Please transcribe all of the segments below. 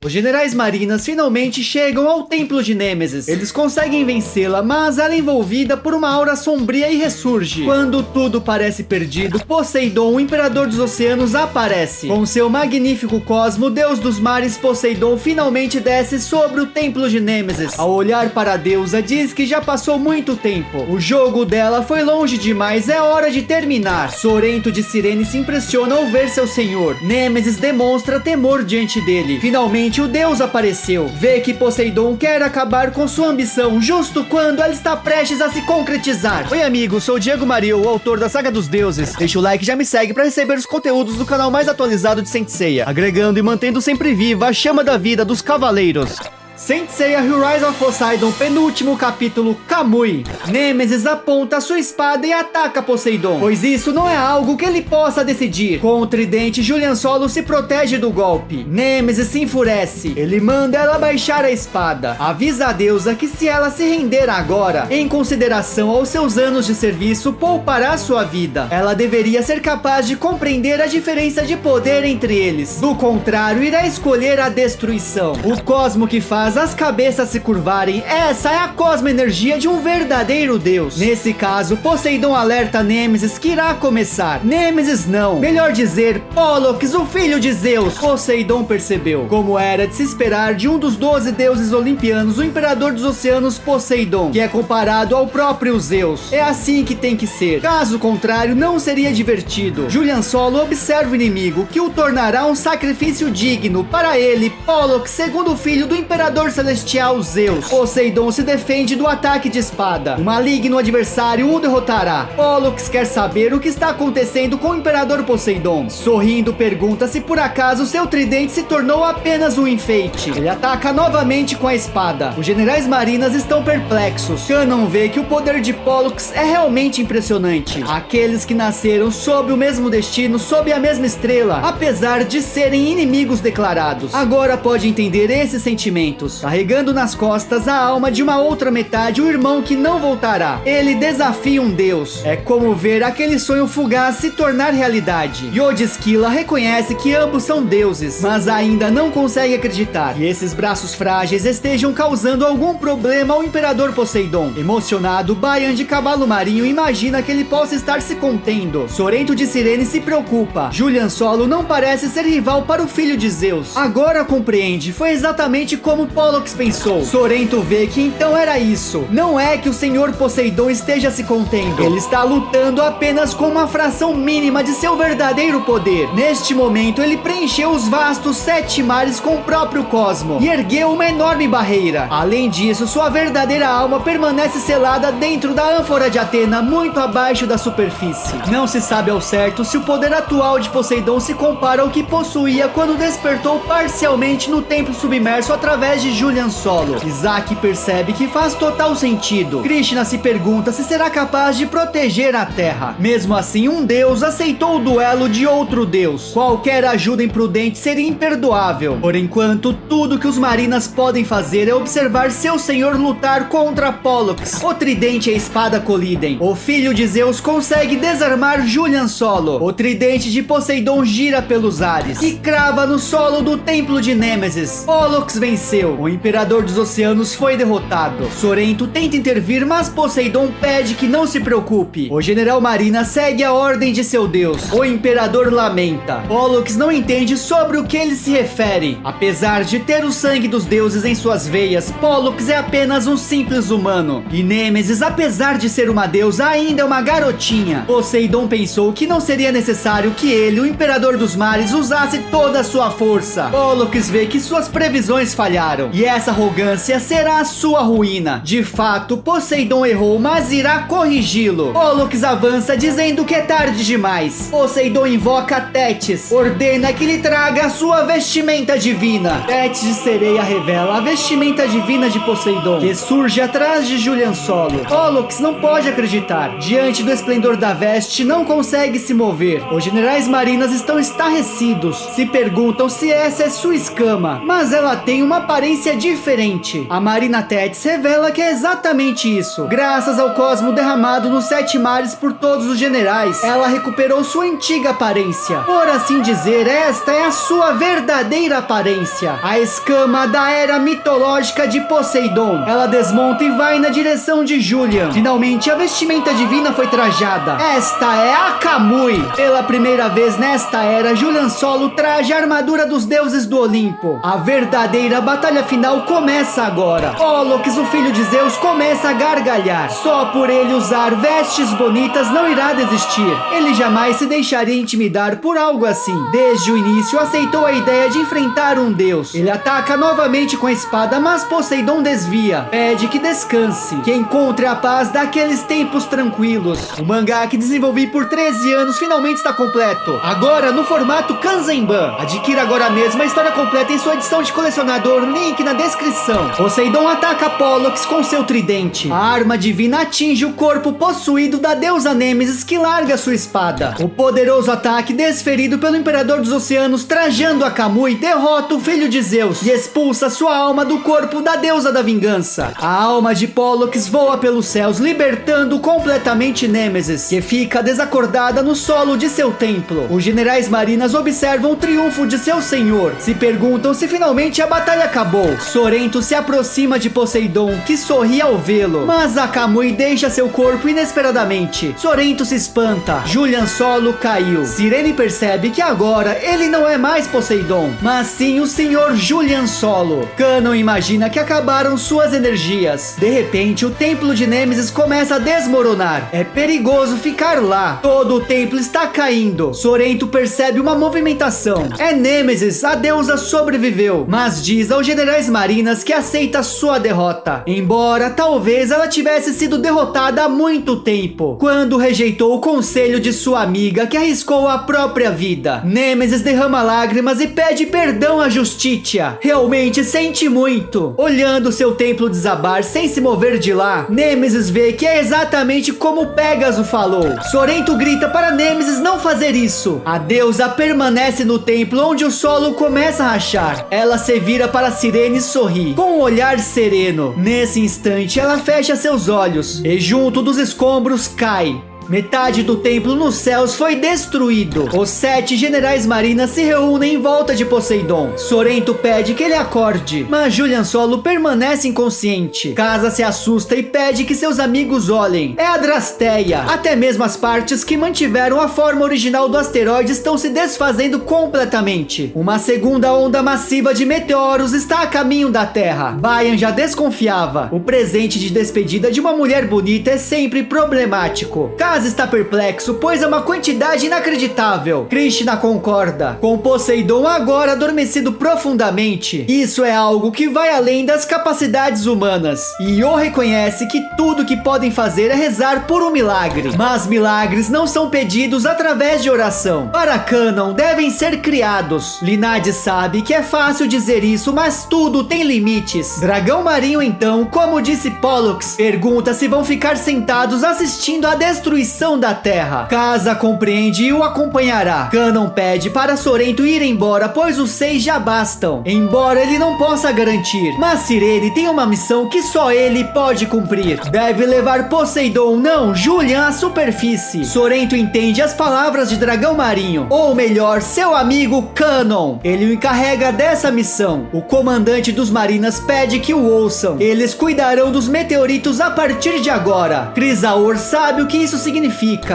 Os generais marinas finalmente chegam ao templo de Nêmesis. Eles conseguem vencê-la, mas ela é envolvida por uma aura sombria e ressurge. Quando tudo parece perdido, Poseidon, o imperador dos oceanos, aparece. Com seu magnífico cosmo, deus dos mares, Poseidon finalmente desce sobre o templo de Nêmesis. Ao olhar para a deusa, diz que já passou muito tempo. O jogo dela foi longe demais, é hora de terminar. Sorento de Cirene se impressiona ao ver seu senhor. Nêmesis demonstra temor diante dele. Finalmente o deus apareceu. Vê que Poseidon quer acabar com sua ambição justo quando ela está prestes a se concretizar. Oi amigo, sou o Diego Mario, o autor da Saga dos Deuses. Deixa o like e já me segue para receber os conteúdos do canal mais atualizado de Saint Seiya, agregando e mantendo sempre viva a chama da vida dos cavaleiros. Saint Seiya Rise of Poseidon, penúltimo capítulo, Kamui. Nêmesis aponta sua espada e ataca Poseidon, pois isso não é algo que ele possa decidir. Com o tridente, Julian Solo se protege do golpe. Nêmesis se enfurece. Ele manda ela baixar a espada. Avisa a deusa que se ela se render agora, em consideração aos seus anos de serviço, poupará sua vida. Ela deveria ser capaz de compreender a diferença de poder entre eles. Do contrário, irá escolher a destruição. O cosmo que faz as cabeças se curvarem, essa é a cosmoenergia de um verdadeiro deus. Nesse caso, Poseidon alerta Nêmesis que irá começar. Nêmesis não, melhor dizer, Pollux, o filho de Zeus. Poseidon percebeu, como era de se esperar de um dos 12 deuses olimpianos, o imperador dos oceanos, Poseidon, que é comparado ao próprio Zeus. É assim que tem que ser, caso contrário não seria divertido. Julian Solo observa o inimigo, que o tornará um sacrifício digno para ele, Pollux, segundo filho do imperador celestial Zeus. Poseidon se defende do ataque de espada. O maligno adversário o derrotará. Pollux quer saber o que está acontecendo com o imperador Poseidon. Sorrindo, pergunta se por acaso seu tridente se tornou apenas um enfeite. Ele ataca novamente com a espada. Os generais marinas estão perplexos. Canon vê que o poder de Pollux é realmente impressionante. Aqueles que nasceram sob o mesmo destino, sob a mesma estrela, apesar de serem inimigos declarados. Agora pode entender esses sentimentos. Carregando nas costas a alma de uma outra metade, o irmão que não voltará. Ele desafia um deus. É como ver aquele sonho fugaz se tornar realidade. Yodskila reconhece que ambos são deuses, mas ainda não consegue acreditar que esses braços frágeis estejam causando algum problema ao imperador Poseidon. Emocionado, Baian de Cavalo Marinho imagina que ele possa estar se contendo. Sorento de Cirene se preocupa. Julian Solo não parece ser rival para o filho de Zeus. Agora compreende, foi exatamente como Pollux pensou. Sorento vê que então era isso. Não é que o senhor Poseidon esteja se contendo. Ele está lutando apenas com uma fração mínima de seu verdadeiro poder. Neste momento, ele preencheu os vastos 7 mares com o próprio cosmo e ergueu uma enorme barreira. Além disso, sua verdadeira alma permanece selada dentro da ânfora de Atena, muito abaixo da superfície. Não se sabe ao certo se o poder atual de Poseidon se compara ao que possuía quando despertou parcialmente no templo submerso através de Julian Solo. Isaac percebe que faz total sentido. Krishna se pergunta se será capaz de proteger a Terra. Mesmo assim, um deus aceitou o duelo de outro deus. Qualquer ajuda imprudente seria imperdoável. Por enquanto, tudo que os marinas podem fazer é observar seu senhor lutar contra Pollux. O tridente e a espada colidem. O filho de Zeus consegue desarmar Julian Solo. O tridente de Poseidon gira pelos ares e crava no solo do templo de Nêmesis. Pollux venceu. O imperador dos oceanos foi derrotado. Sorento tenta intervir, mas Poseidon pede que não se preocupe. O general Marina segue a ordem de seu deus. O imperador lamenta. Pollux não entende sobre o que ele se refere. Apesar de ter o sangue dos deuses em suas veias, Pollux é apenas um simples humano. E Nêmesis, apesar de ser uma deusa, ainda é uma garotinha. Poseidon pensou que não seria necessário que ele, o imperador dos mares, usasse toda a sua força. Pollux vê que suas previsões falharam. E essa arrogância será a sua ruína. De fato, Poseidon errou, mas irá corrigi-lo. Pollux avança dizendo que é tarde demais. Poseidon invoca Tétis, ordena que lhe traga a sua vestimenta divina. Tétis de sereia revela a vestimenta divina de Poseidon, que surge atrás de Julian Solo. Pollux não pode acreditar. Diante do esplendor da veste, não consegue se mover. Os generais marinas estão estarrecidos. Se perguntam se essa é sua escama, mas ela tem uma aparência aparência diferente. A Marina Tets revela que é exatamente isso. Graças ao cosmo derramado nos 7 mares por todos os generais, ela recuperou sua antiga aparência. Por assim dizer, esta é a sua verdadeira aparência. A escama da era mitológica de Poseidon. Ela desmonta e vai na direção de Julian. Finalmente, a vestimenta divina foi trajada. Esta é a Kamui. Pela primeira vez nesta era, Julian Solo traja a armadura dos deuses do Olimpo. A verdadeira batalha final começa agora. Pollux, o filho de Zeus, começa a gargalhar. Só por ele usar vestes bonitas não irá desistir. Ele jamais se deixaria intimidar por algo assim. Desde o início aceitou a ideia de enfrentar um deus. Ele ataca novamente com a espada, mas Poseidon desvia. Pede que descanse, que encontre a paz daqueles tempos tranquilos. O mangá que desenvolvi por 13 anos finalmente está completo. Agora no formato Kanzenban. Adquira agora mesmo a história completa em sua edição de colecionador, link na descrição. Poseidon ataca Pollux com seu tridente. A arma divina atinge o corpo possuído da deusa Nêmesis, que larga sua espada. O poderoso ataque desferido pelo Imperador dos Oceanos, trajando a Kamui, derrota o filho de Zeus e expulsa sua alma do corpo da deusa da vingança. A alma de Pollux voa pelos céus, libertando completamente Nêmesis, que fica desacordada no solo de seu templo. Os generais marinas observam o triunfo de seu senhor. Se perguntam se finalmente a batalha acabou. Sorento se aproxima de Poseidon, que sorri ao vê-lo, mas a Kamui deixa seu corpo inesperadamente. Sorento se espanta. Julian Solo caiu. Cirene percebe que agora ele não é mais Poseidon, mas sim o senhor Julian Solo. Canon imagina que acabaram suas energias. De repente, o templo de Nêmesis começa a desmoronar. É perigoso ficar lá. Todo o templo está caindo. Sorento percebe uma movimentação. É Nêmesis, a deusa sobreviveu, mas diz aos generais marinas que aceita sua derrota, embora talvez ela tivesse sido derrotada há muito tempo, quando rejeitou o conselho de sua amiga, que arriscou a própria vida. Nêmesis derrama lágrimas e pede perdão a Justitia. Realmente sente muito. Olhando seu templo desabar sem se mover de lá, Nêmesis vê que é exatamente como Pégaso falou. Sorento grita para Nêmesis não fazer isso. A deusa permanece no templo, onde o solo começa a rachar. Ela se vira para Cirene e sorri, com um olhar sereno. Nesse instante, ela fecha seus olhos e junto dos escombros cai. Metade do templo nos céus foi destruído. Os 7 generais marinas se reúnem em volta de Poseidon. Sorento pede que ele acorde, mas Julian Solo permanece inconsciente. Casa se assusta e pede que seus amigos olhem. É a Drasteia. Até mesmo as partes que mantiveram a forma original do asteroide estão se desfazendo completamente. Uma segunda onda massiva de meteoros está a caminho da Terra. Bayan já desconfiava. O presente de despedida de uma mulher bonita é sempre problemático. Kaz está perplexo, pois é uma quantidade inacreditável. Krishna concorda. Com Poseidon agora adormecido profundamente, isso é algo que vai além das capacidades humanas. Io reconhece que tudo que podem fazer é rezar por um milagre. Mas milagres não são pedidos através de oração. Para Canon, devem ser criados. Linade sabe que é fácil dizer isso, mas tudo tem limites. Dragão Marinho então, como disse Pollux, pergunta se vão ficar sentados assistindo à destruição da Terra. Casa compreende e o acompanhará. Canon pede para Sorento ir embora, pois os 6 já bastam, embora ele não possa garantir. Mas Cirene tem uma missão que só ele pode cumprir. Deve levar Poseidon, não, Julian, à superfície. Sorento entende as palavras de Dragão Marinho, ou melhor, seu amigo Canon. Ele o encarrega dessa missão. O comandante dos marinas pede que o ouçam. Eles cuidarão dos meteoritos a partir de agora. Chrysaor sabe o que isso significa.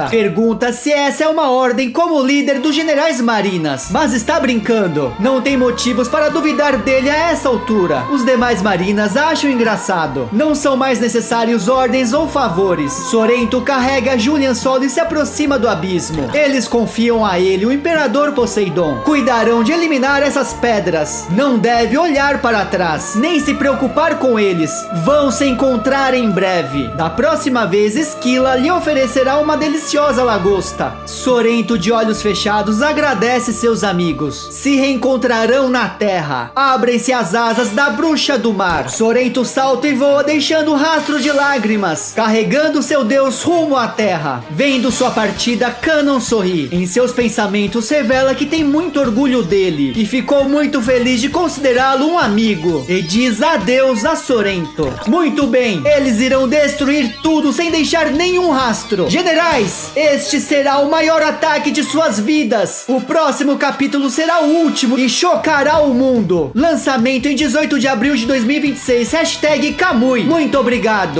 Pergunta se essa é uma ordem como líder dos generais marinas, mas está brincando. Não tem motivos para duvidar dele a essa altura. Os demais marinas acham engraçado. Não são mais necessários ordens ou favores. Sorento carrega Julian Solo e se aproxima do abismo. Eles confiam a ele o Imperador Poseidon. Cuidarão de eliminar essas pedras. Não deve olhar para trás, nem se preocupar com eles. Vão se encontrar em breve. Da próxima vez, Esquila lhe oferecerá será uma deliciosa lagosta. Sorrento, de olhos fechados, agradece seus amigos. Se reencontrarão na terra. Abrem-se as asas da bruxa do mar. Sorrento salta e voa, deixando rastro de lágrimas, carregando seu deus rumo à terra. Vendo sua partida, Kanon sorri. Em seus pensamentos revela que tem muito orgulho dele e ficou muito feliz de considerá-lo um amigo, e diz adeus a Sorrento. Muito bem, eles irão destruir tudo sem deixar nenhum rastro. Generais, este será o maior ataque de suas vidas. O próximo capítulo será o último e chocará o mundo. Lançamento em 18 de abril de 2026. #Kamui. Muito obrigado.